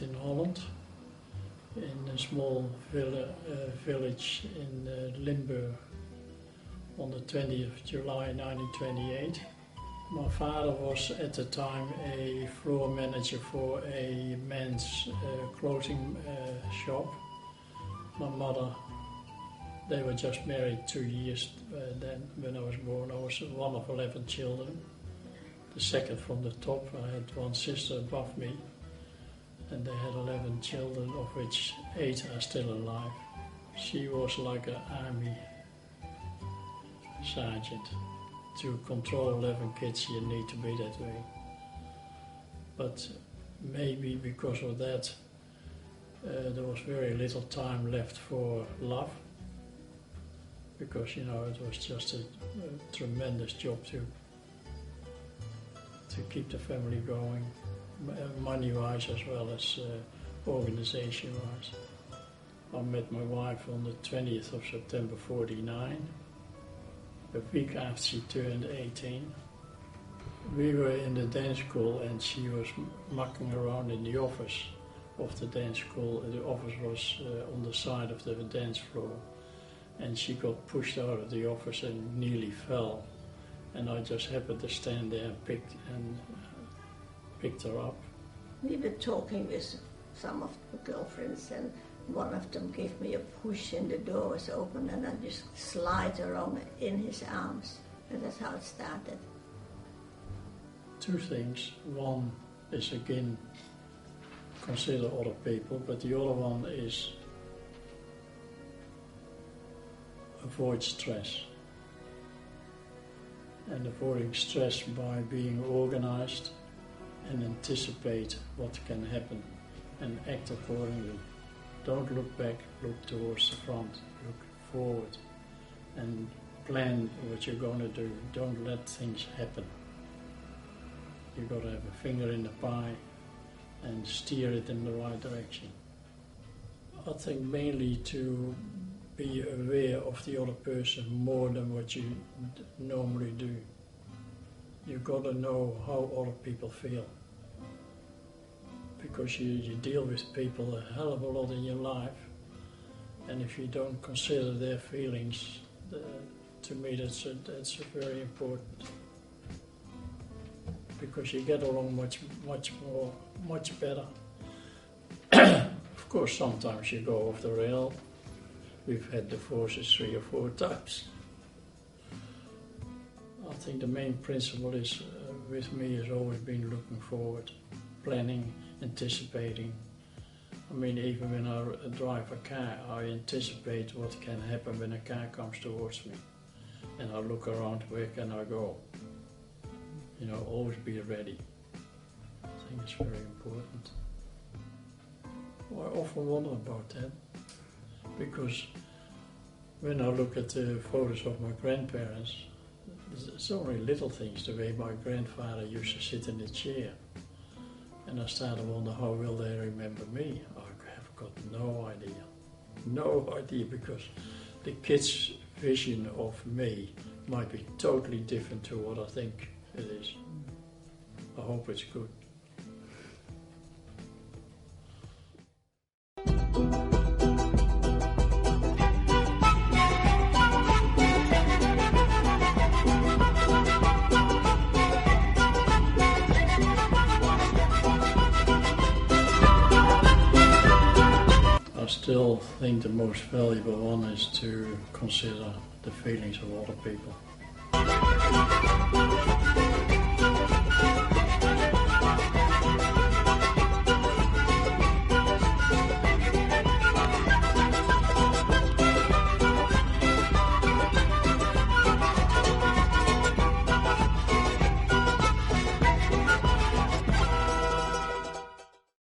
in Holland, in a small village in Limburg on the 20th of July 1928. My father was at the time a floor manager for a men's clothing shop. My mother, they were just married 2 years then when I was born. I was one of 11 children, the second from the top. I had one sister above me, and they had 11 children, of which 8 are still alive. She was like an army sergeant. To control 11 kids, you need to be that way. But maybe because of that, there was very little time left for love, because, you know, it was just a tremendous job to keep the family going, money-wise as well as organization-wise. I met my wife on the 20th of September 49. A week after she turned 18. We were in the dance school and she was mucking around in the office of the dance school. The office was on the side of the dance floor, and she got pushed out of the office and nearly fell. And I just happened to stand there and picked her up. We were talking with some of the girlfriends, and one of them gave me a push and the door was open, and I just slid around in his arms, and that's how it started. 2 things. One is, again, consider other people, but the other one is avoid stress. And avoiding stress by being organized and anticipate what can happen and act accordingly. Don't look back, look towards the front, look forward and plan what you're going to do. Don't let things happen. You've got to have a finger in the pie and steer it in the right direction. I think mainly to be aware of the other person more than what you normally do. You've got to know how other people feel, because you deal with people a hell of a lot in your life, and if you don't consider their feelings, to me that's very important, because you get along much better. Of course, sometimes you go off the rail. We've had divorces 3 or 4 times. I think the main principle is, with me, has always been looking forward, planning, anticipating. I mean, even when I drive a car, I anticipate what can happen when a car comes towards me. And I look around, where can I go? You know, always be ready. I think it's very important. Well, I often wonder about that, because when I look at the photos of my grandparents, it's only little things, the way my grandfather used to sit in the chair. And I started to wonder, how will they remember me? I have got no idea. No idea, because the kids' vision of me might be totally different to what I think it is. I hope it's good. I still think the most valuable one is to consider the feelings of other people.